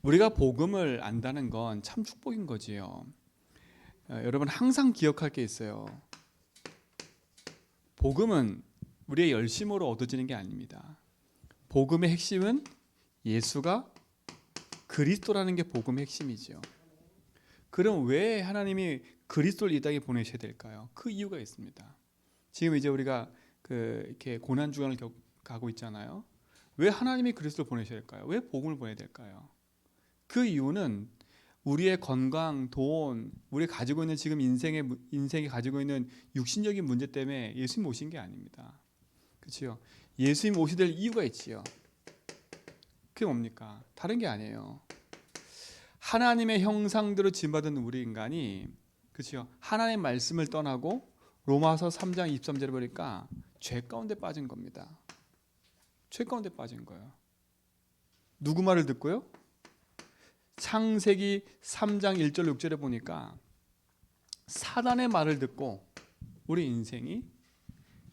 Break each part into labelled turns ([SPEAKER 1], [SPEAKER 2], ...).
[SPEAKER 1] 우리가 복음을 안다는 건 참 축복인 거지요. 여러분 항상 기억할 게 있어요. 복음은 우리의 열심으로 얻어지는 게 아닙니다. 복음의 핵심은 예수가 그리스도라는 게 복음의 핵심이지요. 그럼 왜 하나님이 그리스도를 이 땅에 보내셔야 될까요? 그 이유가 있습니다. 지금 이제 우리가 이렇게 고난 주간을 가고 있잖아요. 왜 하나님이 그리스도를 보내셔야 될까요? 왜 복음을 보내야 될까요? 그 이유는 우리의 건강, 돈, 우리 가지고 있는 지금 인생이 가지고 있는 육신적인 문제 때문에 예수님 오신 게 아닙니다. 그렇죠? 예수님 오셔야 될 이유가 있지요. 그게 뭡니까? 다른 게 아니에요. 하나님의 형상대로 지음받은 우리 인간이, 그렇죠? 하나님의 말씀을 떠나고 로마서 3장 23절에 보니까 죄 가운데 빠진 겁니다. 죄 가운데 빠진 거예요. 누구 말을 듣고요? 창세기 3장 1절 6절에 보니까 사단의 말을 듣고 우리 인생이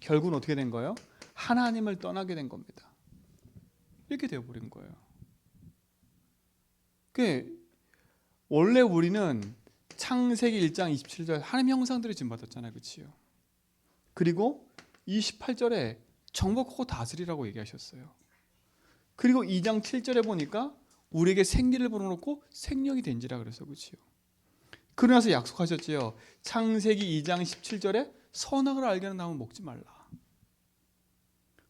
[SPEAKER 1] 결국은 어떻게 된 거예요? 하나님을 떠나게 된 겁니다. 이렇게 되어버린 거예요. 원래 우리는 창세기 1장 27절 하나님 형상대로 지음받았잖아요. 그렇지요? 그리고 28절에 정복하고 다스리라고 얘기하셨어요. 그리고 2장 7절에 보니까 우리에게 생기를 불어넣고 생명이 된지라 그래서 그렇지요. 그러나서 약속하셨지요. 창세기 2장 17절에 선악을 알게 나무 먹지 말라.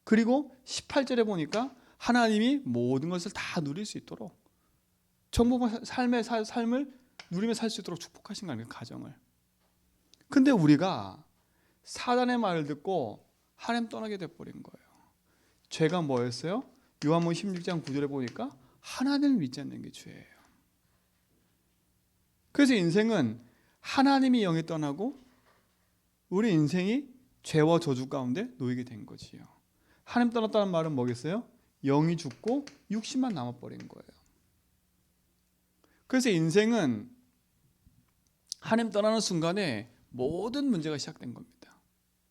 [SPEAKER 1] 그리고 18절에 보니까 하나님이 모든 것을 다 누릴 수 있도록 정복한 삶을 누리며 살 수 있도록 축복하신 거 아닙니까? 가정을. 근데 우리가 사단의 말을 듣고 하나님 떠나게 돼버린 거예요. 죄가 뭐였어요? 요한복음 16장 9절에 보니까 하나님을 믿지 않는 게 죄예요. 그래서 인생은 하나님이 영이 떠나고 우리 인생이 죄와 저주 가운데 놓이게 된 거지요. 하나님 떠났다는 말은 뭐겠어요? 영이 죽고 육신만 남아버린 거예요. 그래서 인생은 하나님 떠나는 순간에 모든 문제가 시작된 겁니다.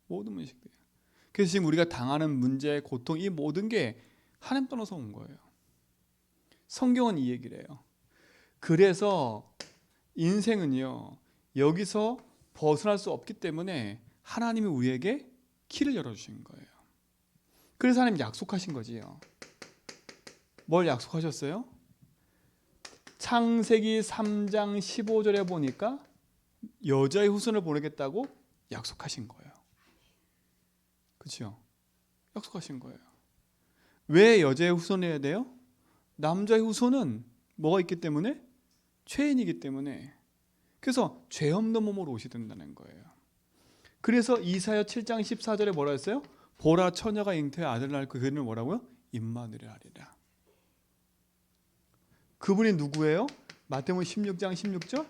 [SPEAKER 1] 모든 문제가 시작돼요. 그래서 지금 우리가 당하는 문제, 고통, 이 모든 게 하나님 떠나서 온 거예요. 성경은 이 얘기를 해요. 그래서 인생은요, 여기서 벗어날 수 없기 때문에 하나님이 우리에게 길을 열어주신 거예요. 그래서 하나님 약속하신 거지요. 뭘 약속하셨어요? 창세기 3장 15절에 보니까 여자의 후손을 보내겠다고 약속하신 거예요. 그렇죠? 약속하신 거예요. 왜 여자의 후손이어야 돼요? 남자의 후손은 뭐가 있기 때문에? 죄인이기 때문에. 그래서 죄 없는 몸으로 오셔야 된다는 거예요. 그래서 이사야 7장 14절에 뭐라 했어요? 보라 처녀가 잉태해 아들 낳을 그 이름을 뭐라고요? 임마누엘 하리라. 그분이 누구예요? 마태복음 16장 16절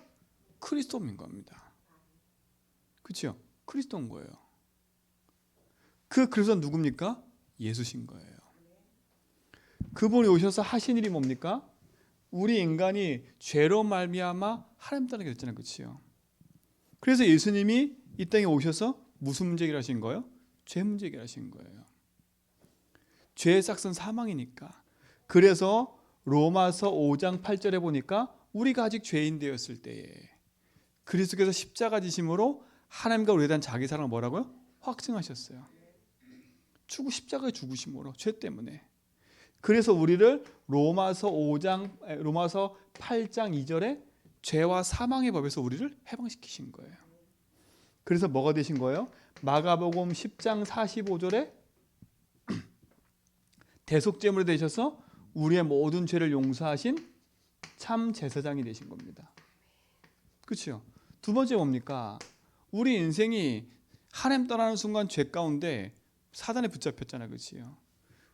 [SPEAKER 1] 그리스도인 겁니다. 그렇죠? 그리스도인 거예요. 그 그리스도는 누굽니까? 예수신 거예요. 그분이 오셔서 하신 일이 뭡니까? 우리 인간이 죄로 말미암아 하나님 따르게 됐잖아요. 그렇죠? 그래서 예수님이 이 땅에 오셔서 무슨 문제 해결하신 거예요? 죄 문제 해결하신 거예요. 죄의 싹은 사망이니까. 그래서 로마서 5장 8절에 보니까 우리가 아직 죄인 되었을 때에 그리스도께서 십자가 지심으로 하나님과 우리에 대한 자기 사랑을 뭐라고요? 확증하셨어요. 십자가에 죽으심으로 죄 때문에. 그래서 우리를 로마서 8장 2절에 죄와 사망의 법에서 우리를 해방시키신 거예요. 그래서 뭐가 되신 거예요? 마가복음 10장 45절에 대속제물이 되셔서 우리의 모든 죄를 용서하신 참 제사장이 되신 겁니다. 그렇죠? 두 번째 뭡니까? 우리 인생이 하나님 떠나는 순간 죄 가운데 사단에 붙잡혔잖아요. 그렇죠?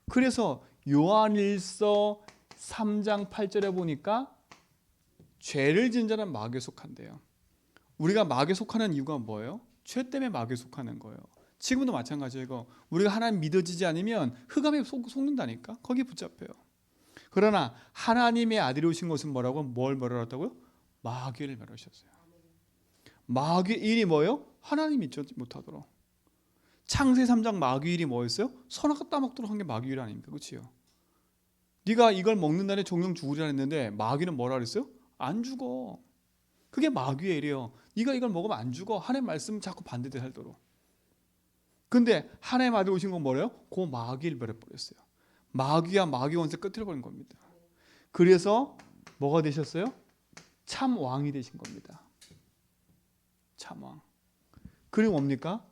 [SPEAKER 1] 그래서 요한일서 3장 8절에 보니까 죄를 지은 자는 마귀에 속한대요. 우리가 마귀에 속하는 이유가 뭐예요? 죄 때문에 마귀에 속하는 거예요. 지금도 마찬가지예요. 우리가 하나님 믿어지지 않으면 흑암에 속는다니까. 거기에 붙잡혀요. 그러나 하나님의 아들이 오신 것은 뭐라고? 뭘 멸하셨다고요? 마귀를 멸하셨어요. 마귀의 일이 뭐예요? 하나님 믿지 못하도록. 창세기 3장 마귀 일이 뭐였어요? 선악과 따먹도록 한 게 마귀 일 아닙니까? 그렇지요? 네가 이걸 먹는 날에 종종 죽으리라 했는데 마귀는 뭐라 그랬어요? 안 죽어. 그게 마귀의 일이에요. 네가 이걸 먹으면 안 죽어. 하나님 말씀 자꾸 반대되게 살도록. 근데 하나님 아들 오신 건 뭐래요? 그 마귀를 버려버렸어요. 마귀와 마귀 원수 끝을 버린 겁니다. 그래서 뭐가 되셨어요? 참 왕이 되신 겁니다. 참 왕. 그리고 뭡니까?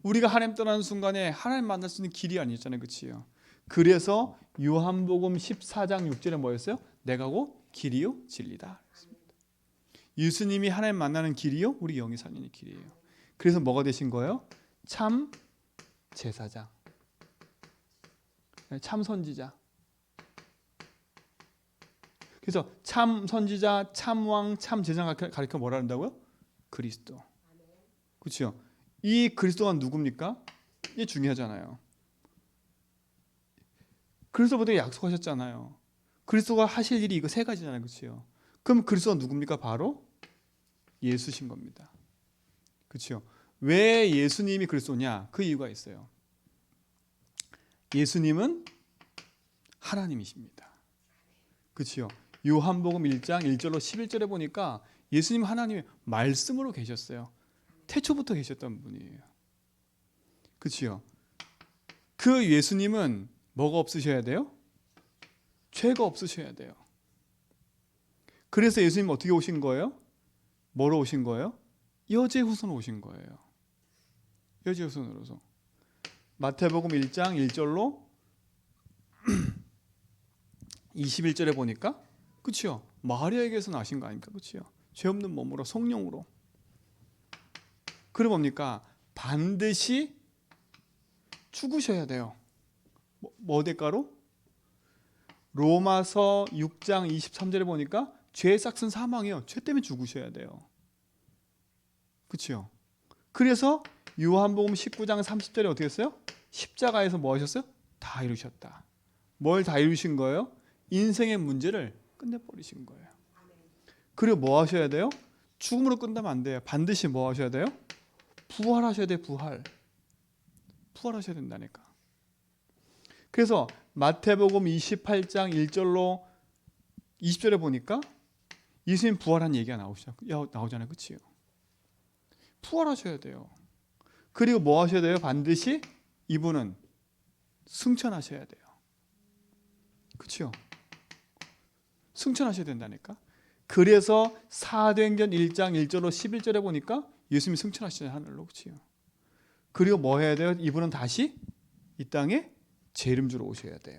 [SPEAKER 1] 우리가 하나님 떠나는 순간에 하나님 만날 수 있는 길이 아니었잖아요. 그치요? 그래서 요한복음 14장 6절에 뭐였어요? 내가 곧 길이요 진리다. 예수님이 하나님 만나는 길이요 우리 영이 살리는 길이에요. 그래서 뭐가 되신 거예요? 참 제사장, 참 선지자. 그래서 참 선지자, 참 왕, 참 제사장 가리켜 뭐라 한다고요? 그리스도. 그렇죠? 이 그리스도가 누굽니까? 이게 중요하잖아요. 그리스도보다 약속하셨잖아요. 그리스도가 하실 일이 이거 세 가지잖아요. 그렇죠? 그럼 그리스도가 누굽니까? 바로 예수신 겁니다. 그렇죠? 왜 예수님이 그리스도냐? 그 이유가 있어요. 예수님은 하나님이십니다. 그렇죠? 요한복음 1장 1절로 11절에 보니까 예수님 하나님의 말씀으로 계셨어요. 태초부터 계셨던 분이에요. 그렇죠? 그 예수님은 뭐가 없으셔야 돼요? 죄가 없으셔야 돼요. 그래서 예수님 어떻게 오신 거예요? 뭐로 오신 거예요? 여제 후손으로 오신 거예요. 여제 후손으로서. 마태복음 1장 1절로 21절에 보니까 그렇죠? 마리아에게서 나신 거 아닙니까? 그렇죠? 죄 없는 몸으로 성령으로. 그럼 뭡니까? 반드시 죽으셔야 돼요. 뭐 대가로? 로마서 6장 23절에 보니까 죄의 삭은 사망이에요. 죄 때문에 죽으셔야 돼요. 그렇죠? 그래서 요한복음 19장 30절에 어떻게 했어요? 십자가에서 뭐 하셨어요? 다 이루셨다. 뭘 다 이루신 거예요? 인생의 문제를 끝내버리신 거예요. 그리고 뭐 하셔야 돼요? 죽음으로 끝나면 안 돼요. 반드시 뭐 하셔야 돼요? 부활하셔야 돼요. 부활하셔야 된다니까. 그래서 마태복음 28장 1절로 20절에 보니까 예수님 부활한 얘기가 나오잖아요. 그치요? 부활하셔야 돼요. 그리고 뭐 하셔야 돼요? 반드시 이분은 승천하셔야 돼요. 그치요? 승천하셔야 된다니까. 그래서 사도행전 1장 1절로 11절에 보니까 예수님이 승천하시잖아요. 하늘로. 그치요? 그리고 뭐 해야 돼요? 이분은 다시 이 땅에 재림주로 오셔야 돼요.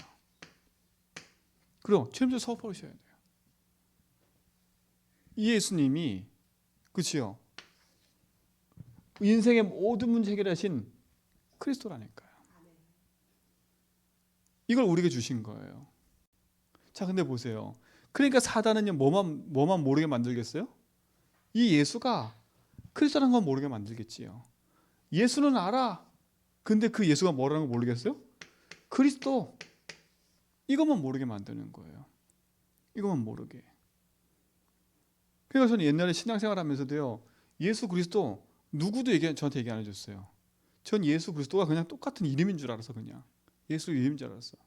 [SPEAKER 1] 그리고 재림주 서업하셔야 돼요. 이 예수님이 그치요? 인생의 모든 문제 해결하신 그리스도라니까요. 이걸 우리에게 주신 거예요. 자, 근데 보세요. 그러니까 사단은요, 뭐만 모르게 만들겠어요? 이 예수가 그리스도라는 건 모르게 만들겠지요. 예수는 알아. 근데 그 예수가 뭐라는 걸 모르겠어요? 그리스도. 이것만 모르게 만드는 거예요. 이것만 모르게. 그러니까 저는 옛날에 신앙생활 하면서도요, 예수 그리스도 누구도 저한테 얘기 안 해줬어요. 전 예수 그리스도가 그냥 똑같은 이름인 줄 알아서 그냥 예수 이름인 줄 알았어.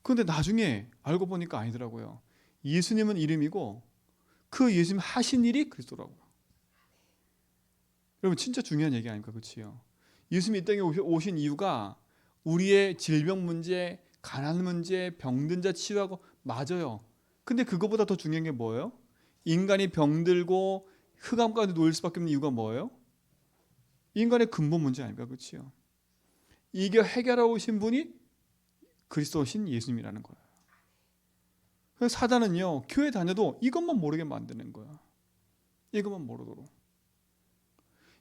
[SPEAKER 1] 그런데 나중에 알고 보니까 아니더라고요. 예수님은 이름이고 그 예수님 하신 일이 그리스도라고요. 여러분 진짜 중요한 얘기 아닙니까? 그렇지요? 예수님이 이 땅에 오신 이유가 우리의 질병 문제, 가난 문제, 병든 자 치유하고 맞아요. 근데 그거보다 더 중요한 게 뭐예요? 인간이 병들고 흑암 가운데 놓일 수밖에 없는 이유가 뭐예요? 인간의 근본 문제 아닙니까? 그렇지요? 이게 해결하고 오신 분이 그리스도신 예수님이라는 거예요. 그래서 사단은요, 교회 다녀도 이것만 모르게 만드는 거야. 이것만 모르도록.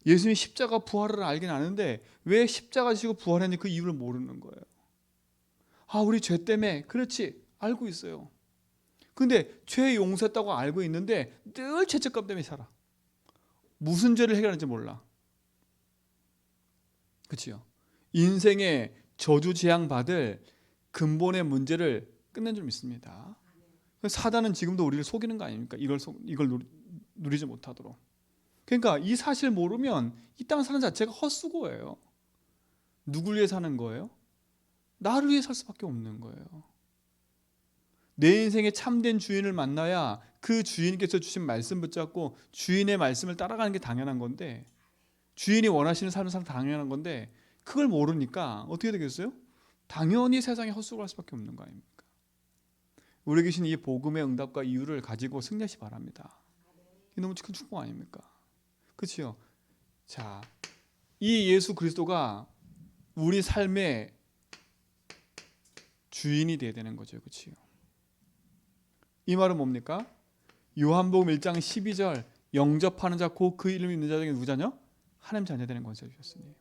[SPEAKER 1] 예수님이 십자가 부활을 알긴 아는데 왜 십자가 지고 부활했는지 그 이유를 모르는 거예요. 아, 우리 죄 때문에. 그렇지, 알고 있어요. 근데 죄 용서했다고 알고 있는데 늘 죄책감 때문에 살아. 무슨 죄를 해결하는지 몰라. 그렇죠? 인생의 저주 재앙 받을 근본의 문제를 끝낸 줄 믿습니다. 사단은 지금도 우리를 속이는 거 아닙니까? 이걸 누리지 못하도록. 그러니까 이 사실 모르면 이 땅 사는 자체가 헛수고예요. 누굴 위해 사는 거예요? 나를 위해 살 수밖에 없는 거예요. 내 인생의 참된 주인을 만나야 그 주인께서 주신 말씀 붙잡고 주인의 말씀을 따라가는 게 당연한 건데, 주인이 원하시는 삶을 살면 당연한 건데, 그걸 모르니까 어떻게 되겠어요? 당연히 세상에 헛수고할 수밖에 없는 거 아닙니까? 우리 계신 이 복음의 응답과 이유를 가지고 승리하시 바랍니다. 이게 너무 큰 축복 아닙니까? 그렇죠? 자, 이 예수 그리스도가 우리 삶의 주인이 되어야 되는 거죠. 그렇죠? 이 말은 뭡니까? 요한복음 1장 12절 영접하는 자 곧 그 이름이 있는 자 중에 누구자냐? 하나님 자녀 되는 권세를 주셨으니,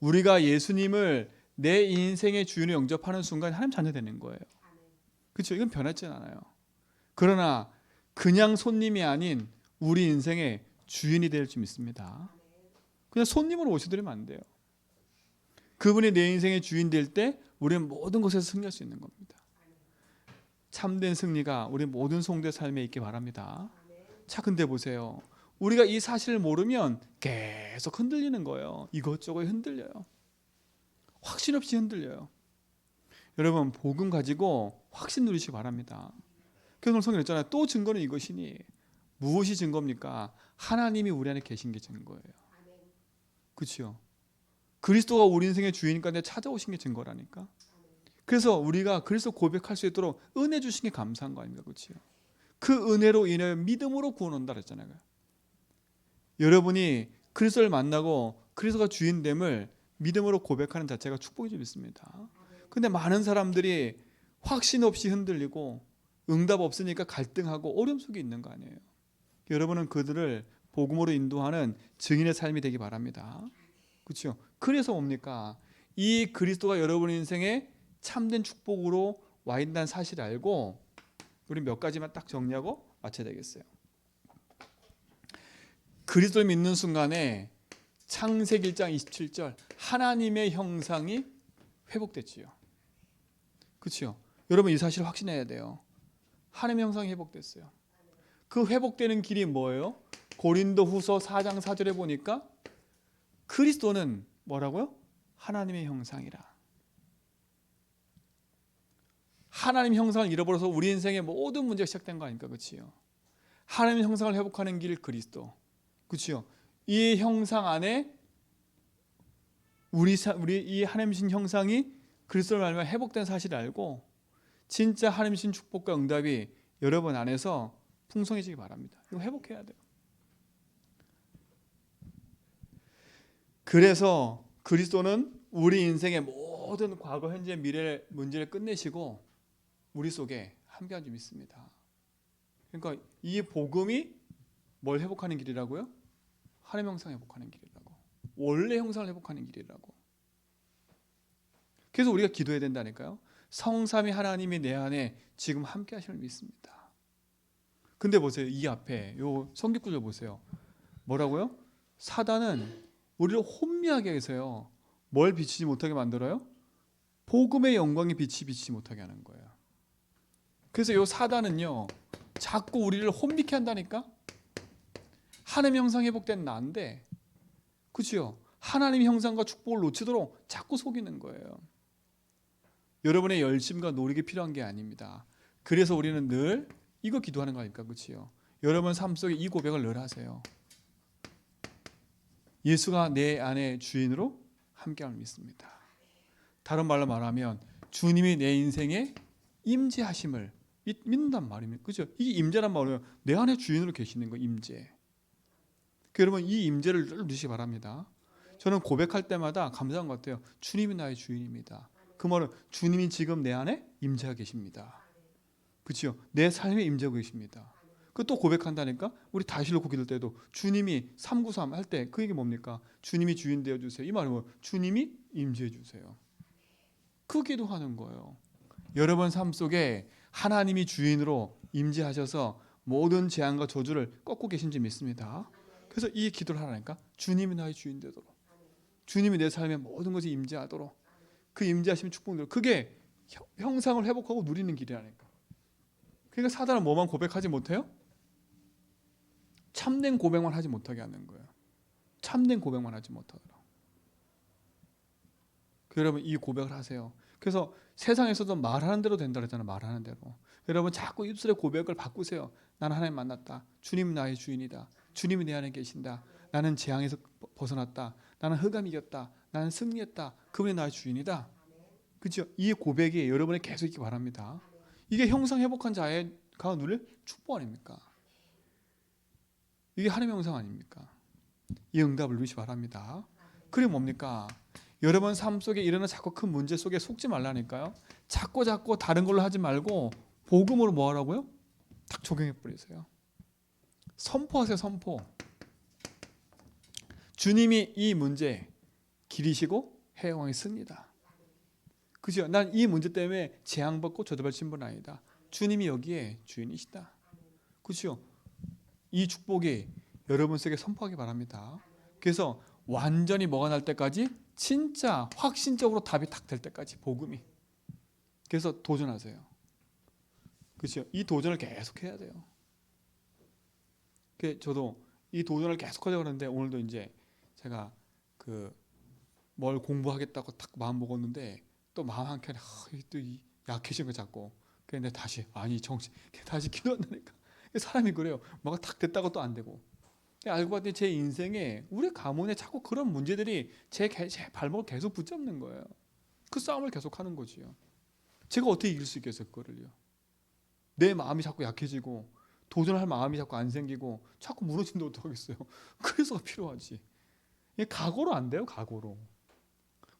[SPEAKER 1] 우리가 예수님을 내 인생의 주인을 영접하는 순간 하나님 자녀 되는 거예요. 그렇죠? 이건 변하지 않아요. 그러나 그냥 손님이 아닌 우리 인생의 주인이 될 줄 믿습니다. 그냥 손님으로 오셔드리면 안 돼요. 그분이 내 인생의 주인 될 때 우리는 모든 것에서 승리할 수 있는 겁니다. 참된 승리가 우리 모든 성도의 삶에 있기 바랍니다. 자, 근데 보세요. 우리가 이 사실을 모르면 계속 흔들리는 거예요. 이것저것 흔들려요. 확신 없이 흔들려요. 여러분, 복음 가지고 확신 누리시기 바랍니다. 그래서 오늘 성경에 있잖아요. 또 증거는 이것이니. 무엇이 증거입니까? 하나님이 우리 안에 계신 게 증거예요. 그렇죠? 그리스도가 우리 인생의 주인이니까 내 찾아오신 게 증거라니까. 그래서 우리가 그리스도 고백할 수 있도록 은혜 주신 게 감사한 거 아닙니까? 그렇죠? 그 은혜로 인해 믿음으로 구원 온다 그랬잖아요. 여러분이 그리스도를 만나고 그리스도가 주인됨을 믿음으로 고백하는 자체가 축복이 좀 있습니다. 근데 많은 사람들이 확신 없이 흔들리고 응답 없으니까 갈등하고 어려움 속에 있는 거 아니에요. 여러분은 그들을 복음으로 인도하는 증인의 삶이 되기 바랍니다. 그렇죠? 그래서 뭡니까? 이 그리스도가 여러분 인생에 참된 축복으로 와 있다는 사실을 알고 우리 몇 가지만 딱 정리하고 마쳐야 되겠어요. 그리스도를 믿는 순간에 창세기 1장 27절 하나님의 형상이 회복됐지요. 그렇죠? 여러분 이 사실을 확신해야 돼요. 하나님의 형상이 회복됐어요. 그 회복되는 길이 뭐예요? 고린도후서 4장 4절에 보니까 그리스도는 뭐라고요? 하나님의 형상이라. 하나님 형상을 잃어버려서 우리 인생의 모든 문제가 시작된 거 아닙니까? 그렇지요? 하나님 형상을 회복하는 길 그리스도. 그렇죠? 이 형상 안에 우리 이 하나님이신 형상이 그리스도를 말하면 회복된 사실을 알고 진짜 하나님이신 축복과 응답이 여러분 안에서 풍성해지기 바랍니다. 이거 회복해야 돼요. 그래서 그리스도는 우리 인생의 모든 과거, 현재, 미래의 문제를 끝내시고 우리 속에 함께한 줄 믿습니다. 그러니까 이 복음이 뭘 회복하는 길이라고요? 하나님 형상 회복하는 길이라고. 원래 형상을 회복하는 길이라고. 그래서 우리가 기도해야 된다니까요. 성삼위 하나님이 내 안에 지금 함께 하심을 믿습니다. 근데 보세요. 이 앞에 요 성경구절 보세요. 뭐라고요? 사단은 우리를 혼미하게 해서요. 뭘 비치지 못하게 만들어요? 복음의 영광의 빛이 비치지 못하게 하는 거예요. 그래서 요 사단은요. 자꾸 우리를 혼미케 한다니까. 하나님 형상 회복된 나인데, 그렇죠? 하나님 형상과 축복을 놓치도록 자꾸 속이는 거예요. 여러분의 열심과 노력이 필요한 게 아닙니다. 그래서 우리는 늘 이거 기도하는 거 아닙니까? 그렇죠? 여러분 삶 속에 이 고백을 늘 하세요. 예수가 내 안에 주인으로 함께함을 믿습니다. 다른 말로 말하면 주님이 내 인생에 임재하심을 믿는단 말입니다. 그렇죠? 이 임재란 말은 내 안에 주인으로 계시는 거 임재. 여러분 이 임재를 늘 누리시기 바랍니다. 저는 고백할 때마다 감사한 것 같아요. 주님이 나의 주인입니다. 그 말은 주님이 지금 내 안에 임재하고 계십니다. 그렇죠? 내 삶에 임재하고 계십니다. 그 또 고백한다니까. 우리 다시 놓고 기도할 때도 주님이 393 할 때 그 얘기 뭡니까? 주님이 주인 되어 주세요. 이 말은 뭐 주님이 임재해 주세요. 그 기도하는 거예요. 여러분 삶 속에 하나님이 주인으로 임재하셔서 모든 재앙과 저주를 꺾고 계신지 믿습니다. 그래서 이 기도를 하라니까. 주님이 나의 주인 되도록, 주님이 내 삶에 모든 것이 임재하도록, 그 임재하시는 축복들, 그게 형상을 회복하고 누리는 길이라니까. 그러니까 사단은 뭐만 고백하지 못해요? 참된 고백만 하지 못하게 하는 거예요. 참된 고백만 하지 못하도록. 여러분 이 고백을 하세요. 그래서 세상에서도 말하는 대로 된다 그랬잖아요. 말하는 대로. 여러분 자꾸 입술의 고백을 바꾸세요. 나는 하나님 만났다. 주님 나의 주인이다. 주님이 내 안에 계신다. 나는 재앙에서 벗어났다. 나는 흑암 이겼다. 나는 승리했다. 그분이 나의 주인이다. 그렇죠? 이 고백이 여러분에 계속 있기 바랍니다. 이게 형상 회복한 자가 누릴 축복 아닙니까? 이게 하나님의 형상 아닙니까? 이 응답을 누리시 바랍니다. 그게 뭡니까? 여러분 삶 속에 일어나는 자꾸 큰 문제 속에 속지 말라니까요. 자꾸 다른 걸로 하지 말고 복음으로 뭐 하라고요? 딱 적용해 버리세요. 선포하세요. 선포. 주님이 이 문제 길이시고 해왕이 씁니다. 그죠? 난 이 문제 때문에 재앙받고 저주받은 분 아니다. 주님이 여기에 주인이시다. 그죠? 이 축복이 여러분 속에 선포하기 바랍니다. 그래서 완전히 뭐가 날 때까지 진짜 확신적으로 답이 딱 될 때까지 복음이. 그래서 도전하세요. 그렇죠? 이 도전을 계속 해야 돼요. 저도 이 도전을 계속 하려고 하는데 오늘도 이제 제가 뭘 공부하겠다고 딱 마음 먹었는데 또 마음 한켠에 또 약해진 거 잡고 근데 다시 다시 기도한다니까. 사람이 그래요. 뭐가 탁 됐다고 또 안 되고. 알고 봤더니 제 인생에 우리 가문에 자꾸 그런 문제들이 제 발목을 계속 붙잡는 거예요. 그 싸움을 계속 하는 거지요. 제가 어떻게 이길 수 있겠어요, 그거를요. 내 마음이 자꾸 약해지고 도전할 마음이 자꾸 안 생기고 자꾸 무너진다 어떡하겠어요. 그래서 필요하지. 각오로 안 돼요, 각오로.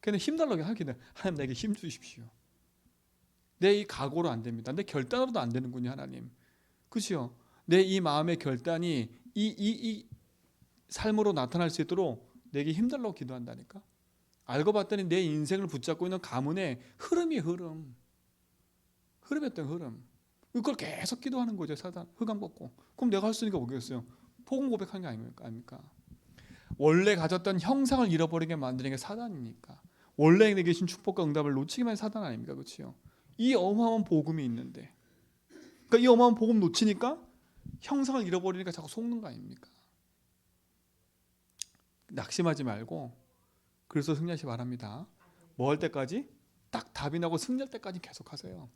[SPEAKER 1] 그냥 힘달라고 하기는 하나님 나에게 힘 주십시오. 내 이 각오로 안 됩니다. 내 결단으로도 안 되는군요, 하나님. 그렇죠? 내 이 마음의 결단이 이 삶으로 나타날 수 있도록 내게 힘달라고 기도한다니까. 알고 봤더니 내 인생을 붙잡고 있는 가문의 흐름이었던 흐름. 이걸 계속 기도하는 거죠. 사단 흑암 걷고. 그럼 내가 할 수 있는 게 뭐겠어요? 복음 고백하는 게 아닙니까? 원래 가졌던 형상을 잃어버리게 만드는 게 사단이니까. 원래 내게 계신 축복과 응답을 놓치기만 사단 아닙니까? 그렇죠? 이 어마어마한 복음이 있는데, 그러니까 이 어마어마한 복음 놓치니까 형상을 잃어버리니까 자꾸 속는 거 아닙니까? 낙심하지 말고 그래서 승리하시 바랍니다. 뭐 할 때까지? 딱 답이 나고 승리할 때까지 계속하세요.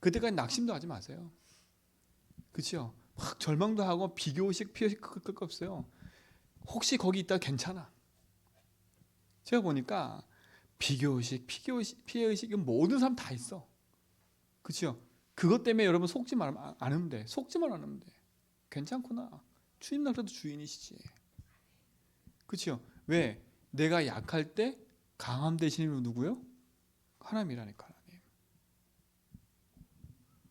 [SPEAKER 1] 그때까지 낙심도 하지 마세요. 그렇죠? 막 절망도 하고 비교의식, 피의식 끌 거 없어요. 혹시 거기 있다 괜찮아. 제가 보니까 비교의식, 피해의식 모든 사람 다 있어. 그렇죠? 그것 때문에 여러분 속지만 않으면 돼. 속지만 않으면 돼. 괜찮구나. 주님 나라도 주인이시지. 그렇죠? 왜? 내가 약할 때 강함 되시는 분 누구요? 하나님이라니까.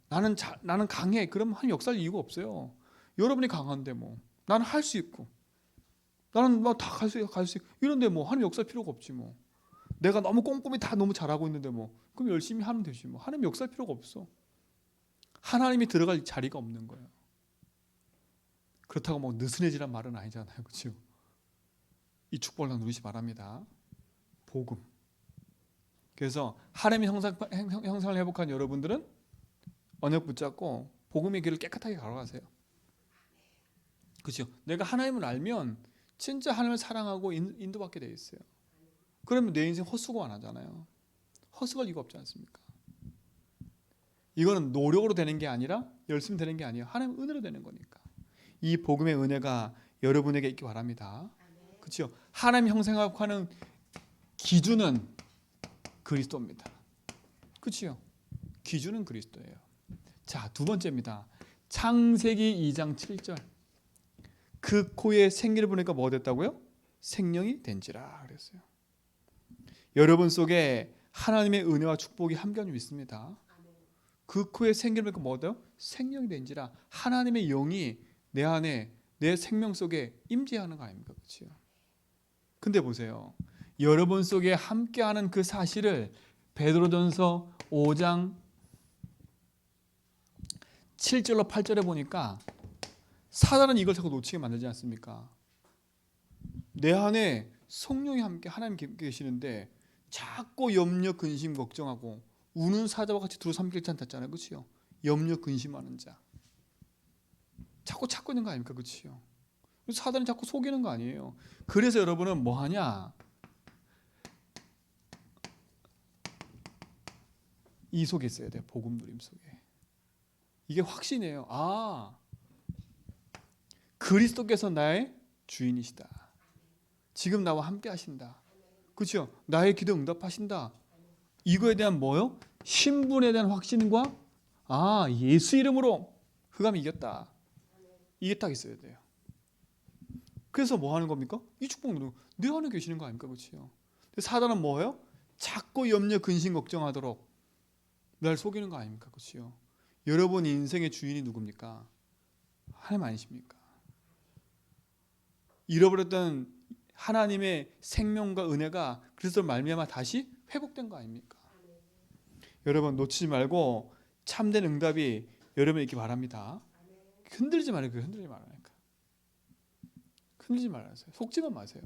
[SPEAKER 1] 하나님. 나는 강해. 그러면 하나님 역사할 이유가 없어요. 여러분이 강한데 뭐 나는 할 수 있고 나는 뭐 다 갈 수 있고 이런데 뭐 하나님 역사할 필요가 없지 뭐. 내가 너무 꼼꼼히 다 너무 잘하고 있는데 뭐 그럼 열심히 하면 되지 뭐. 하나님 역사할 필요가 없어. 하나님이 들어갈 자리가 없는 거예요. 그렇다고 뭐 느슨해지란 말은 아니잖아요. 그렇죠? 이 축복을 누리시 바랍니다. 복음. 그래서 하나님의 형상을 회복한 여러분들은 언약 붙잡고 복음의 길을 깨끗하게 걸어가세요. 그렇죠? 내가 하나님을 알면 진짜 하나님을 사랑하고 인도받게 돼 있어요. 그러면 내 인생 헛수고 안 하잖아요. 헛수고할 이유가 없지 않습니까? 이거는 노력으로 되는 게 아니라 열심히 되는 게 아니에요. 하나님 은혜로 되는 거니까. 이 복음의 은혜가 여러분에게 있기 바랍니다. 그렇죠? 하나님 형상화하는 기준은 그리스도입니다. 그렇죠? 기준은 그리스도예요. 자, 두 번째입니다. 창세기 2장 7절. 그 코에 생기를 보니까 뭐가 됐다고요? 생명이 된지라 그랬어요. 여러분 속에 하나님의 은혜와 축복이 함께하는 있습니다. 그 코에 생기를 보니까 뭐가 돼요? 생명이 된지라. 하나님의 영이 내 안에 내 생명 속에 임재하는 거 아닙니까? 그렇죠? 근데 보세요. 여러분 속에 함께하는 그 사실을 베드로전서 5장 7절로 8절에 보니까 사단은 이걸 자꾸 놓치게 만들지 않습니까? 내 안에 성령이 함께 하나님 계시는데 자꾸 염려, 근심, 걱정하고 우는 사자와 같이 두루 삼킬 자 탔잖아요. 그렇죠? 염려, 근심하는 자. 자꾸 찾고 있는 거 아닙니까? 그렇죠? 사단이 자꾸 속이는 거 아니에요. 그래서 여러분은 뭐 하냐? 이 속에 있어야 돼요. 복음 누림 속에. 이게 확신이에요. 아, 그리스도께서 나의 주인이시다. 지금 나와 함께 하신다. 그렇죠? 나의 기도 응답하신다. 이거에 대한 뭐요? 신분에 대한 확신과 아, 예수 이름으로 흑암이 이겼다. 이게 딱 있어야 돼요. 그래서 뭐 하는 겁니까? 이 축복 누리고 내 안에 계시는 거 아닙니까? 그렇죠? 사단은 뭐예요? 자꾸 염려, 근심, 걱정하도록 날 속이는 거 아닙니까? 그렇죠? 여러분 인생의 주인이 누굽니까? 하나님 아니십니까? 잃어버렸던 하나님의 생명과 은혜가 그리스도로 말미암아 다시 회복된 거 아닙니까? 여러분 놓치지 말고 참된 응답이 여러분이 있기 바랍니다. 흔들지 말아요. 흔들지 말라니까. 흔들지 말아요. 속지만 마세요.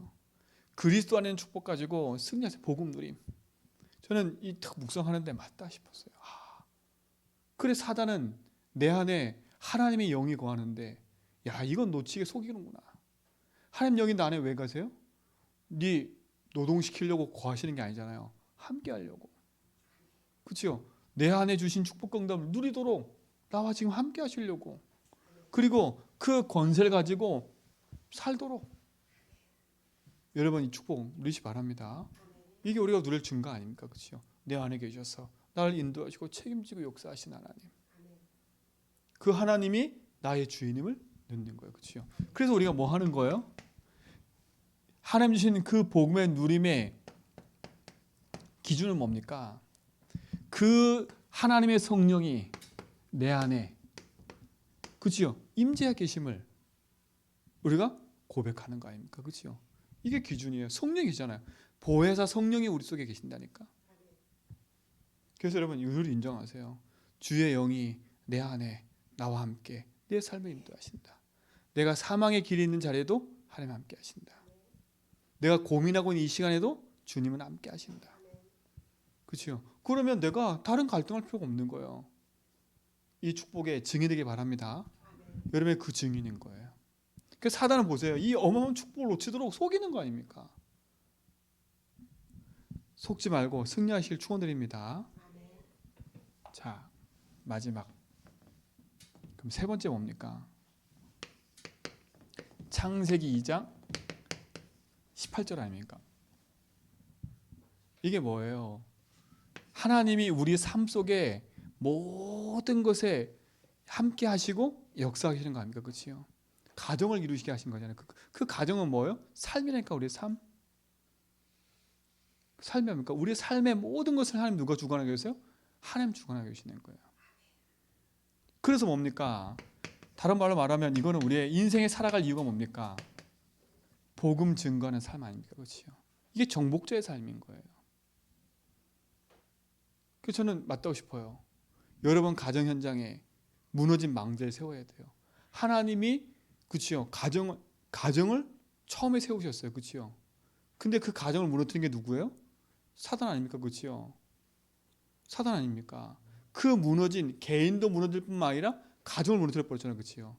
[SPEAKER 1] 그리스도 안에 있는 축복 가지고 승리하세요. 복음 누림. 저는 이 탁 묵상하는데 맞다 싶었어요. 아, 그래 사단은 내 안에 하나님의 영이 거하는데 야 이건 놓치게 속이는구나. 하나님 영이 나 안에 왜 가세요? 네 노동시키려고 거하시는 게 아니잖아요. 함께 하려고. 그렇죠? 내 안에 주신 축복 응답을 누리도록 나와 지금 함께 하시려고. 그리고 그 권세를 가지고 살도록 여러분 이 축복 누리시 바랍니다. 이게 우리가 누릴 증거 아닙니까? 그렇죠? 내 안에 계셔서 나를 인도하시고 책임지고 역사하신 하나님. 그 하나님이 나의 주인임을 넣는 거예요. 그렇죠? 그래서 우리가 뭐 하는 거예요? 하나님 주신 그 복음의 누림의 기준은 뭡니까? 그 하나님의 성령이 내 안에 그렇죠? 임재하 계심을 우리가 고백하는 거 아닙니까? 그렇죠? 이게 기준이에요. 성령이잖아요. 보혜사 성령이 우리 속에 계신다니까. 그래서 여러분 이걸 인정하세요. 주의 영이 내 안에 나와 함께 내 삶을 인도하신다. 내가 사망의 길이 있는 자리에도 하나님 함께 하신다. 내가 고민하고 있는 이 시간에도 주님은 함께 하신다. 그렇죠? 그러면 내가 다른 갈등할 필요가 없는 거예요. 이 축복의 증인이 되기 바랍니다. 여러분의 그 증인인 거예요. 그 사단은 보세요. 이 어마어마한 축복을 놓치도록 속이는 거 아닙니까? 속지 말고 승리하실 축원드립니다. 자, 마지막. 그럼 세 번째 뭡니까? 창세기 2장 18절 아닙니까? 이게 뭐예요? 하나님이 우리 삶 속에 모든 것에 함께 하시고 역사하시는 거 아닙니까? 그렇죠? 가정을 이루시게 하신 거잖아요. 그 가정은 뭐예요? 삶이라니까. 우리의 삶. 삶이 뭡니까? 우리의 삶의 모든 것을 하나님 누가 주관하고 계세요? 하나님 주관하고 계시는 거예요. 그래서 뭡니까? 다른 말로 말하면 이거는 우리의 인생에 살아갈 이유가 뭡니까? 복음 증거하는 삶 아닙니까? 그렇죠? 이게 정복자의 삶인 거예요. 그래서 저는 맞다고 싶어요. 여러분 가정 현장에 무너진 망대를 세워야 돼요. 하나님이 그렇죠? 가정을 처음에 세우셨어요. 그렇죠? 근데 그 가정을 무너뜨린 게 누구예요? 사단 아닙니까? 그렇죠? 사단 아닙니까? 그 무너진 개인도 무너질 뿐만 아니라 가정을 무너뜨려 버렸잖아요. 그렇죠?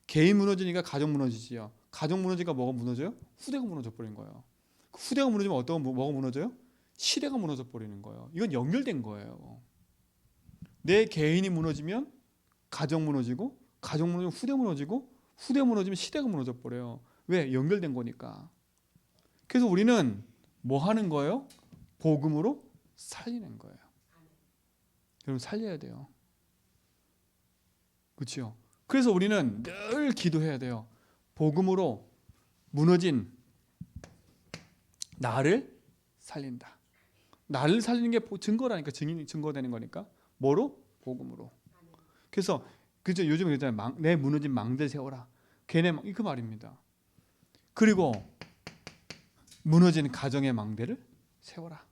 [SPEAKER 1] 개인 무너지니까 가정 무너지지요. 가정 무너지니까 뭐가 무너져요? 후대가 무너져 버린 거예요. 그 후대가 무너지면 어떤 뭐가 무너져요? 시대가 무너져 버리는 거예요. 이건 연결된 거예요. 내 개인이 무너지면 가정 무너지고, 가정 무너지면 후대 무너지고, 후대 무너지면 시대가 무너져 버려요. 왜? 연결된 거니까. 그래서 우리는 뭐 하는 거예요? 복음으로 살리는 거예요. 여러분 살려야 돼요. 그렇죠? 그래서 우리는 늘 기도해야 돼요. 복음으로 무너진 나를 살린다. 나를 살리는 게 증거라니까. 증거되는 거니까. 뭐로? 복음으로. 그래서 그죠? 요즘 그러잖아요. 내 무너진 망대 세워라. 걔네 그 말입니다. 그리고 무너진 가정의 망대를 세워라.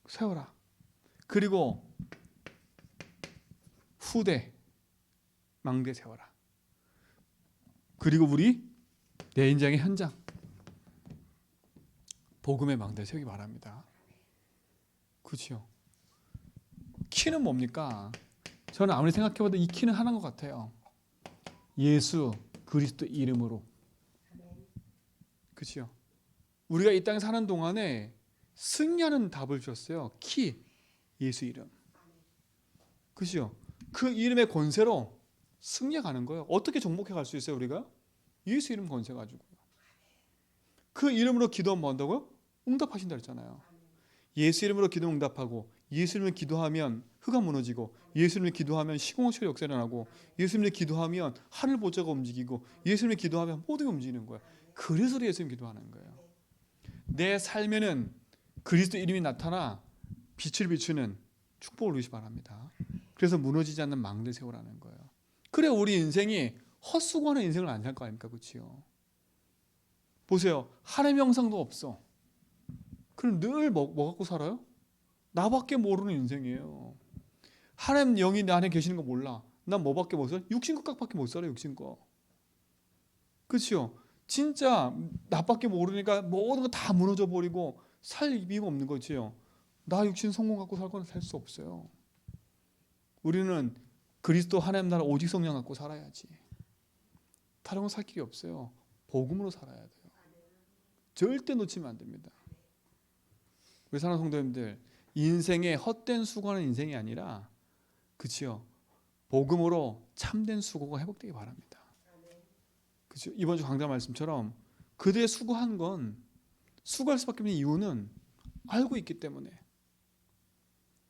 [SPEAKER 1] 세워라. 그리고 후대 망대 세워라. 그리고 우리 내 인생의 현장 복음의 망대 세우기 바랍니다. 그렇죠? 키는 뭡니까? 저는 아무리 생각해봐도 이 키는 하나인 것 같아요. 예수 그리스도 이름으로. 그렇죠? 우리가 이 땅에 사는 동안에 승리하는 답을 주셨어요. 키, 예수 이름. 그죠? 그 이름의 권세로 승리해 가는 거예요. 어떻게 정복해 갈 수 있어요, 우리가? 예수 이름 권세 가지고요. 그 이름으로 기도하면 뭐 한다고요? 응답하신다 그랬잖아요. 예수 이름으로 기도 응답하고, 예수 이름으로 기도하면 흙가 무너지고, 예수 이름으로 기도하면 시공호처럼 역사 일어나고, 예수 이름으로 기도하면 하늘 보좌가 움직이고, 예수 이름으로 기도하면 모든 게 움직이는 거예요. 그래서 예수 이름 기도하는 거예요. 내 삶에는 그리스도 이름이 나타나 빛을 비추는 축복을 누리시 바랍니다. 그래서 무너지지 않는 망대 세우라는 거예요. 그래 우리 인생이 헛수고하는 인생을 안 살 거 아닙니까? 그렇지요? 보세요. 하나님의 형상도 없어. 그럼 늘 뭐 갖고 살아요? 나밖에 모르는 인생이에요. 하나님 영이 내 안에 계시는 거 몰라. 난 뭐밖에 못 살아? 육신 것밖에 못 살아. 육신 거. 그렇죠? 진짜 나밖에 모르니까 모든 거 다 무너져 버리고 살 의미가 없는 거지요. 나 육신 성공 갖고 살 건 살 수 없어요. 우리는 그리스도 하나님 나라 오직 성령 갖고 살아야지. 다른 건 살 길이 없어요. 복음으로 살아야 돼요. 절대 놓치면 안 됩니다. 우리 사랑하는 성도님들, 인생에 헛된 수고하는 인생이 아니라, 그치요? 복음으로 참된 수고가 회복되기 바랍니다. 그죠? 이번 주 강단 말씀처럼 그들의 수고한 건, 수고할 수밖에 없는 이유는 알고 있기 때문에.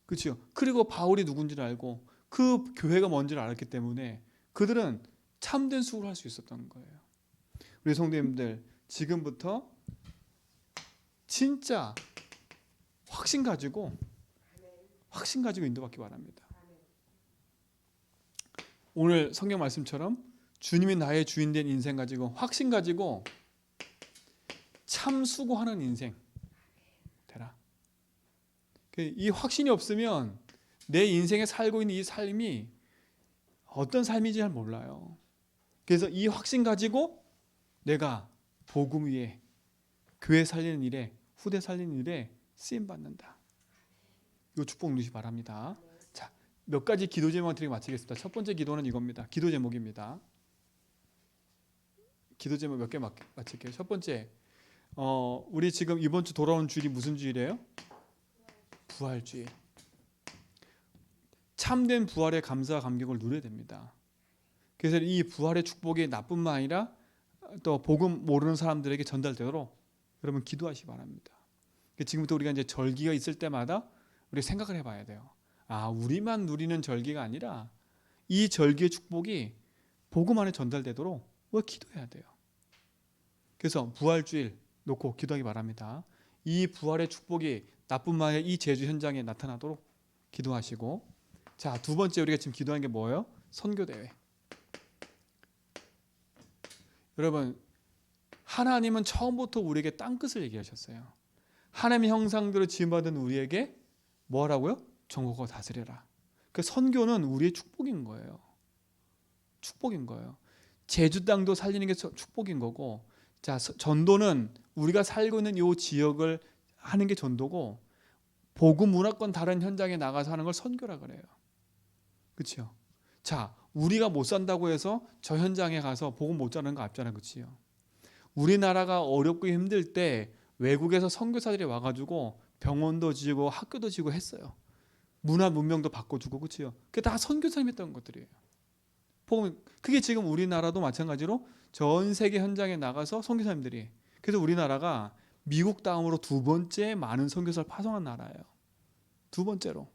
[SPEAKER 1] 그렇죠? 그리고 바울이 누군지를 알고 그 교회가 뭔지를 알았기 때문에 그들은 참된 수고를 할 수 있었던 거예요. 우리 성도님들, 지금부터 진짜 확신 가지고 인도받기 바랍니다. 오늘 성경 말씀처럼 주님이 나의 주인 된 인생 가지고, 확신 가지고 참 수고하는 인생 되라. 이 확신이 없으면 내 인생에 살고 있는 이 삶이 어떤 삶인지 잘 몰라요. 그래서 이 확신 가지고 내가 복음 위에, 교회 살리는 일에, 후대 살리는 일에 쓰임 받는다. 이 축복 누리시 바랍니다. 자, 몇 가지 기도 제목을 드리고 마치겠습니다. 첫 번째 기도는 이겁니다. 기도 제목입니다. 기도 제목 몇 개 마칠게요. 첫 번째, 우리 지금 이번 주 돌아온 주일이 무슨 주일이에요? 부활주일. 참된 부활의 감사와 감격을 누려야 됩니다. 그래서 이 부활의 축복이 나뿐만 아니라 또 복음 모르는 사람들에게 전달되도록 여러분 기도하시기 바랍니다. 지금부터 우리가 이제 절기가 있을 때마다 우리 생각을 해봐야 돼요. 아, 우리만 누리는 절기가 아니라 이 절기의 축복이 복음 안에 전달되도록 우리가 기도해야 돼요. 그래서 부활주일 놓고 기도하기 바랍니다. 이 부활의 축복이 나뿐만 아니라 이 제주 현장에 나타나도록 기도하시고, 자, 두 번째 우리가 지금 기도하는 게 뭐예요? 선교대회. 여러분, 하나님은 처음부터 우리에게 땅끝을 얘기하셨어요. 하나님의 형상대로 지음받은 우리에게 뭐 하라고요? 정복하고 다스려라. 그 선교는 우리의 축복인 거예요. 축복인 거예요. 제주 땅도 살리는 게 축복인 거고, 자, 전도는 우리가 살고 있는 이 지역을 하는 게 전도고, 복음 문화권 다른 현장에 나가서 하는 걸 선교라 그래요. 그렇죠? 자, 우리가 못 산다고 해서 저 현장에 가서 복음 못 전하는 거 없잖아요. 그렇죠? 우리나라가 어렵고 힘들 때 외국에서 선교사들이 와가지고 병원도 지고 학교도 지고 했어요. 문화 문명도 바꿔주고, 그렇죠? 그게 다 선교사님이 했던 것들이에요. 그게 지금 우리나라도 마찬가지로 전 세계 현장에 나가서 선교사님들이, 그래서 우리나라가 미국 다음으로 두 번째 많은 선교사를 파송한 나라예요. 두 번째로.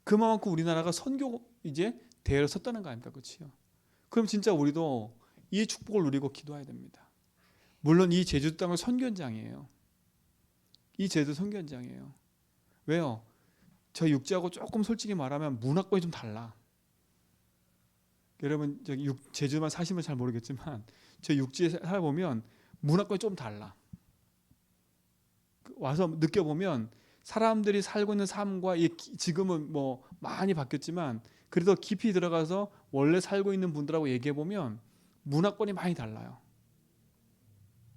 [SPEAKER 1] 그만큼 우리나라가 선교 이제 대회를 섰다는 거 아닙니까? 그렇죠? 그럼 진짜 우리도 이 축복을 누리고 기도해야 됩니다. 물론 이 제주도 땅은 선교 현장이에요. 이 제주도 선교 현장이에요. 왜요? 저 육지하고 조금 솔직히 말하면 문화권이 좀 달라. 여러분 저기 제주만 사시면 잘 모르겠지만 저 육지에 살아보면 문화권이 좀 달라. 와서 느껴보면 사람들이 살고 있는 삶과 지금은 뭐 많이 바뀌었지만 그래도 깊이 들어가서 원래 살고 있는 분들하고 얘기해보면 문화권이 많이 달라요.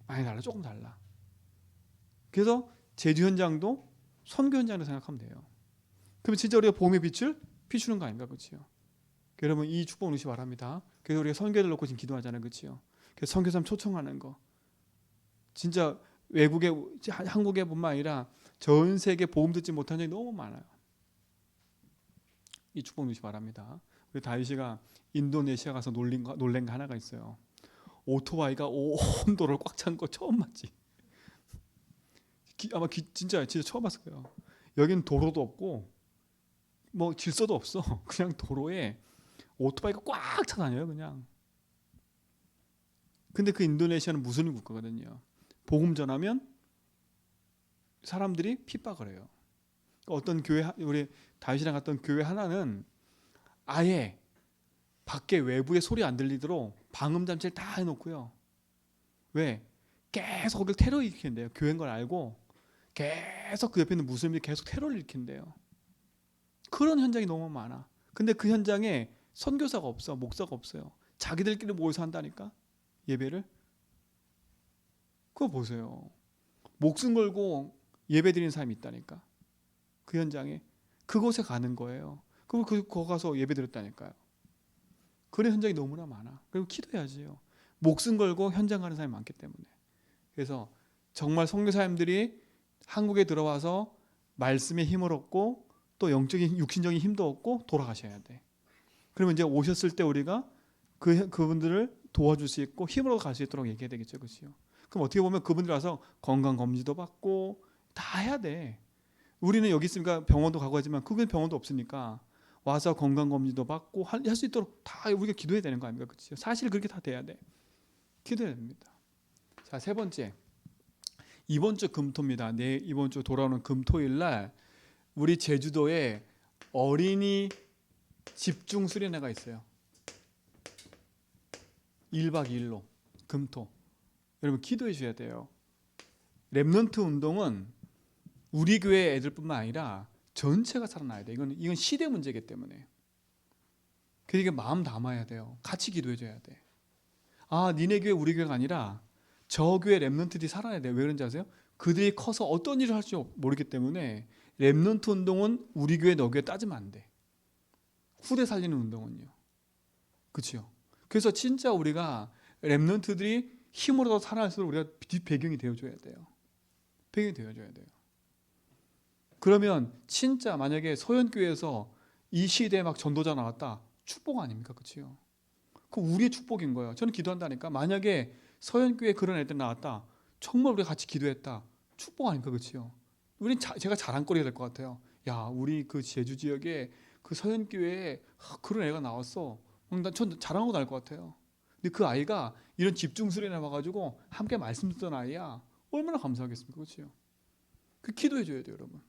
[SPEAKER 1] 많이 달라. 조금 달라. 그래서 제주 현장도 선교 현장으로 생각하면 돼요. 그럼 진짜 우리가 복음의 빛을 비추는 거 아닌가? 그렇죠? 여러분 이 축복 누리시 바랍니다. 그래서 우리가 선교를 놓고 지금 기도하잖아요. 그렇죠? 그래서 선교사님 초청하는 거. 진짜 외국에 한국에뿐만 아니라 전 세계 복음 듣지 못한 적이 너무 많아요. 이 축복 누리시 바랍니다. 우리 다윗이가 인도네시아 가서 놀란 거 하나가 있어요. 오토바이가 온 도로를 꽉 찬 거 처음 봤지. 아마 진짜 처음 봤을 거예요. 여긴 도로도 없고 뭐 질서도 없어. 그냥 도로에 오토바이가 꽉 차 다녀요, 그냥. 근데 그 인도네시아는 무슬림 국가거든요. 복음 전하면 사람들이 핍박을 해요. 어떤 교회, 우리 다윗이랑 갔던 교회 하나는 아예 밖에 외부에 소리 안 들리도록 방음 장치를 다 해놓고요. 왜? 계속 거길 테러 일으킨대요. 교회인 걸 알고 계속 그 옆에 있는 무슬림들이 계속 테러를 일으킨대요. 그런 현장이 너무 많아. 근데 그 현장에 선교사가 없어, 목사가 없어요. 자기들끼리 모여서 한다니까, 예배를. 그거 보세요. 목숨 걸고 예배 드리는 사람이 있다니까, 그 현장에. 그곳에 가는 거예요. 그럼 거기 가서 예배 드렸다니까요. 그런 현장이 너무나 많아. 그리고 기도해야지요. 목숨 걸고 현장 가는 사람이 많기 때문에. 그래서 정말 선교사님들이 한국에 들어와서 말씀에 힘을 얻고 또 영적인 육신적인 힘도 얻고 돌아가셔야 돼. 그러면 이제 오셨을 때 우리가 그분들을 도와줄 수 있고 힘을 얻어 갈 수 있도록 얘기해야 되겠죠, 그렇죠? 그럼 어떻게 보면 그분들 와서 건강 검진도 받고 다 해야 돼. 우리는 여기 있으니까 병원도 가고 하지만 그분 병원도 없으니까 와서 건강 검진도 받고 할 수 있도록 다 우리가 기도해야 되는 거 아닙니까, 그렇죠? 사실 그렇게 다 돼야 돼. 기도해야 됩니다. 자, 세 번째. 이번 주 금토입니다. 이번 주 돌아오는 금토일 날 우리 제주도에 어린이 집중 수련회가 있어요. 1박 2일로 금토. 여러분 기도해 주셔야 돼요. 렘넌트 운동은 우리 교회 애들뿐만 아니라 전체가 살아나야 돼. 이건 시대 문제이기 때문에. 그러니까 마음 담아야 돼요. 같이 기도해 줘야 돼. 아, 니네 교회 우리 교회가 아니라 저 교회 렘넌트들이 살아야 돼요. 왜 그런지 아세요? 그들이 커서 어떤 일을 할지 모르기 때문에 렘넌트 운동은 우리 교회 너 교회 따지면 안 돼. 후대 살리는 운동은요. 그렇죠? 그래서 진짜 우리가 렘넌트들이 힘으로 더 살아날 수 있도록 우리가 배경이 되어줘야 돼요. 배경이 되어줘야 돼요. 그러면 진짜 만약에 서현교회에서 이 시대에 막 전도자 나왔다. 축복 아닙니까? 그렇죠? 그 우리의 축복인 거예요. 저는 기도한다니까. 만약에 서현교회 그런 애들 나왔다. 정말 우리가 같이 기도했다. 축복 아닙니까? 그렇죠? 우린 제가 자랑거리가 될 것 같아요. 야, 우리 그 제주 지역에 그 서현교회에 그런 애가 나왔어. 전 자랑하고 다닐 것 같아요. 근데 그 아이가 이런 집중 수련회 와가지고 함께 말씀 듣던 아이야. 얼마나 감사하겠습니까? 그렇죠? 그 기도해 줘야 돼요, 여러분.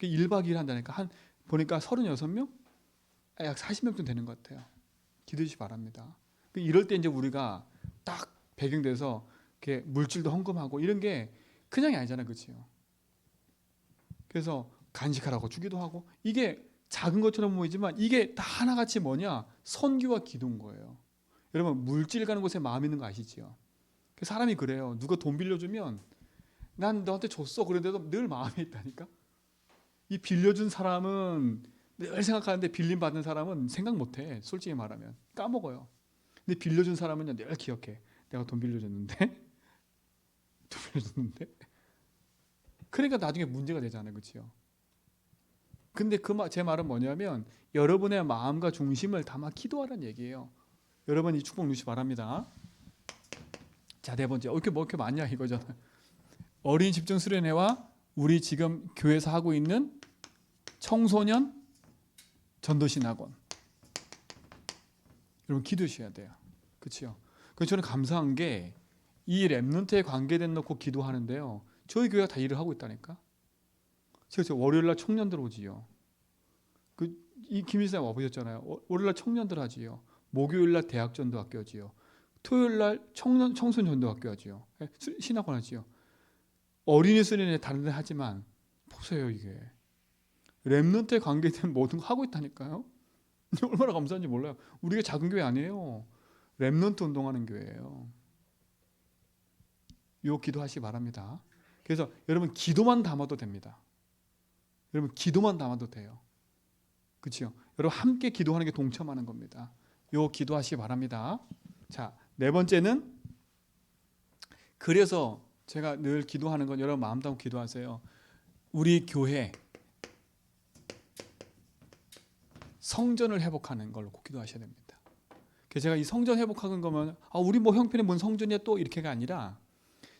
[SPEAKER 1] 1박 2일 한다니까. 보니까 36명? 약 40명쯤 되는 것 같아요. 기도해 주시기 바랍니다. 이럴 때 이제 우리가 딱 배경돼서 이렇게 물질도 헌금하고 이런 게 그냥이 아니잖아요. 그렇죠? 그래서 간식하라고 주기도 하고 이게 작은 것처럼 보이지만 이게 다 하나같이 뭐냐? 선교와 기도인 거예요. 여러분 물질 가는 곳에 마음 있는 거 아시죠? 사람이 그래요. 누가 돈 빌려주면 난 너한테 줬어. 그런데도 늘 마음에 있다니까. 이 빌려준 사람은 늘 생각하는데 빌림 받는 사람은 생각 못해. 솔직히 말하면 까먹어요. 근데 빌려준 사람은 늘 기억해. 내가 돈 빌려줬는데 돈 빌려줬는데 그러니까 나중에 문제가 되잖아요. 그렇죠? 근데 제 말은 뭐냐면 여러분의 마음과 중심을 담아 기도하라는 얘기예요. 여러분 이 축복 누리시기 바랍니다. 자, 네 번째. 이렇게 많냐 이거잖아요. 어린이 집중 수련회와 우리 지금 교회에서 하고 있는 청소년 전도신학원. 여러분 기도해 주셔야 돼요. 그렇죠? 그래서 저는 감사한 게 이 렘넌트에 관계된 놓고 기도하는데요. 저희 교회가 다 일을 하고 있다니까. 제가 월요일날 청년들 오지요. 이 김일성 와보셨잖아요. 월요일날 청년들 하지요. 목요일날 대학전도학교 하지요. 토요일날 청소년전도학교 하지요. 신학원 하지요. 어린이 수련회 다른 데 하지만 보세요 이게. 렘넌트에 관계된 모든 거 하고 있다니까요. 얼마나 감사한지 몰라요. 우리가 작은 교회 아니에요. 렘넌트 운동하는 교회예요. 요 기도하시기 바랍니다. 그래서 여러분 기도만 담아도 됩니다. 여러분 기도만 담아도 돼요. 그렇죠? 여러분 함께 기도하는 게 동참하는 겁니다. 요 기도하시기 바랍니다. 자, 네 번째는 그래서 제가 늘 기도하는 건 여러분 마음 담고 기도하세요. 우리 교회 성전을 회복하는 걸로 꼭 기도하셔야 됩니다. 그래서 제가 이 성전 회복하는 거면 우리 뭐 형편이 뭔 성전이야 또 이렇게가 아니라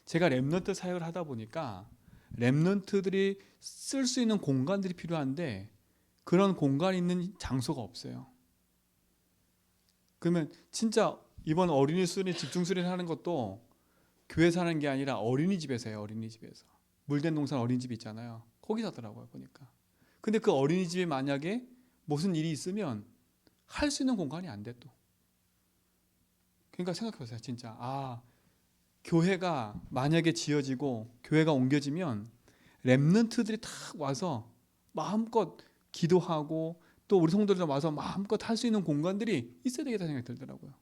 [SPEAKER 1] 제가 렘넌트 사역을 하다 보니까 렘넌트들이 쓸 수 있는 공간들이 필요한데 그런 공간이 있는 장소가 없어요. 그러면 진짜 이번 어린이 수련회 집중 수련회 하는 것도 교회에서 하는 게 아니라 어린이집에서 해요. 어린이집에서. 물된 동산 어린이집 있잖아요. 거기서 하더라고요 보니까. 근데 그 어린이집에 만약에 무슨 일이 있으면 할 수 있는 공간이 안 돼 또. 그러니까 생각해보세요. 진짜 교회가 만약에 지어지고 교회가 옮겨지면 렘넌트들이 탁 와서 마음껏 기도하고 또 우리 성도들 와서 마음껏 할 수 있는 공간들이 있어야 되겠다 생각이 들더라고요.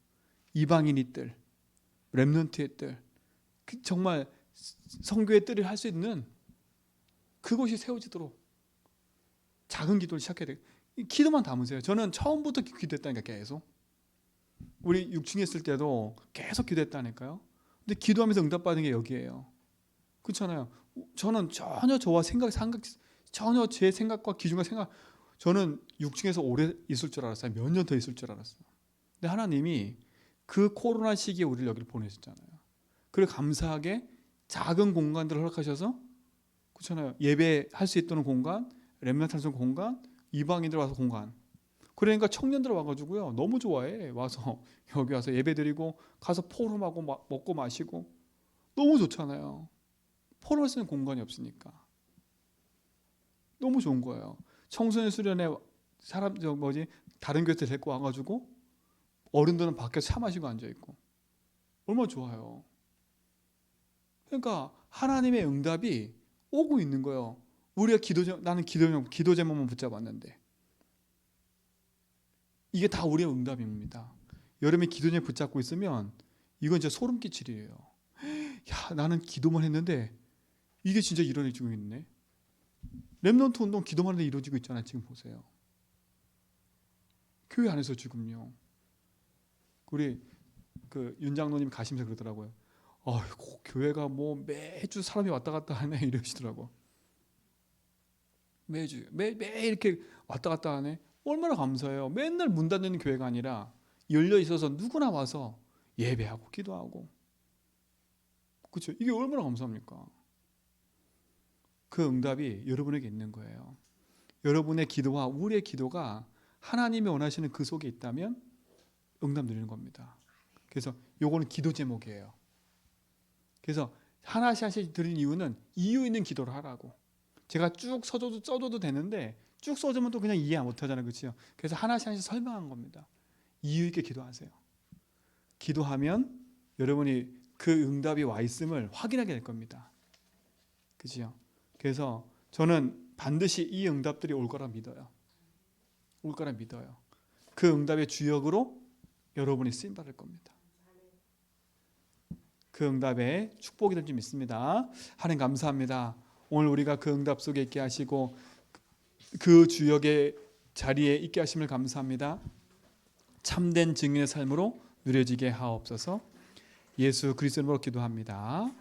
[SPEAKER 1] 이방인의 뜰, 렘넌트의 뜰, 정말 성교의 뜰을 할 수 있는 그곳이 세워지도록 작은 기도를 시작해야 돼요. 기도만 담으세요. 저는 처음부터 기도했다니까 계속. 우리 6층에 있을 때도 계속 기도했다니까요. 근데 기도하면서 응답받은 게 여기예요. 그렇잖아요. 저는 전혀 저와 전혀 제 생각과 기준과 저는 6층에서 오래 있을 줄 알았어요. 몇 년 더 있을 줄 알았어요. 근데 하나님이 그 코로나 시기에 우리를 여기를 보내셨잖아요. 그리고 감사하게 작은 공간들을 허락하셔서 그렇잖아요. 예배할 수 있도록 공간, 렘넌트 할 수 있는 공간, 이방인들 와서 공간. 그러니까 청년들 와가지고요 너무 좋아해. 와서 여기 와서 예배드리고 가서 포럼하고 먹고 마시고 너무 좋잖아요. 포럼할 수 있는 공간이 없으니까 너무 좋은 거예요. 청소년 수련회 다른 교회에서 데리고 와가지고 어른들은 밖에서 차 마시고 앉아 있고 얼마나 좋아요. 그러니까 하나님의 응답이 오고 있는 거예요. 우리가 나는 기도 제목만 붙잡았는데 이게 다 우리의 응답입니다. 여러분이 기도 제목 붙잡고 있으면 이건 진짜 소름 끼치리예요. 야, 나는 기도만 했는데 이게 진짜 이루어지고 있네. 렘넌트 운동 기도만 했는데 이루어지고 있잖아요. 지금 보세요. 교회 안에서 지금요. 우리 윤 장로님 가시면서 그러더라고요. 교회가 뭐 매주 사람이 왔다 갔다 하네 이러시더라고. 매주 매일 이렇게 왔다 갔다 하네. 얼마나 감사해요. 맨날 문 닫는 교회가 아니라 열려 있어서 누구나 와서 예배하고 기도하고. 그렇죠? 이게 얼마나 감사합니까? 그 응답이 여러분에게 있는 거예요. 여러분의 기도와 우리의 기도가 하나님이 원하시는 그 속에 있다면 응답 누리는 겁니다. 그래서 요거는 기도 제목이에요. 그래서 하나씩 드린 이유는 이유 있는 기도를 하라고. 제가 쭉 써줘도 되는데 쭉 써주면 또 그냥 이해 못 하잖아요. 그렇죠? 그래서 하나씩 설명한 겁니다. 이유 있게 기도하세요. 기도하면 여러분이 그 응답이 와 있음을 확인하게 될 겁니다. 그렇죠? 그래서 저는 반드시 이 응답들이 올 거라 믿어요. 올 거라 믿어요. 그 응답의 주역으로 여러분이 쓰임 받을 겁니다. 그 응답에 축복이 될 줄 믿습니다. 하나님 감사합니다. 오늘 우리가 그 응답 속에 있게 하시고 그 주역의 자리에 있게 하심을 감사합니다. 참된 증인의 삶으로 누려지게 하옵소서. 예수 그리스도로 기도합니다.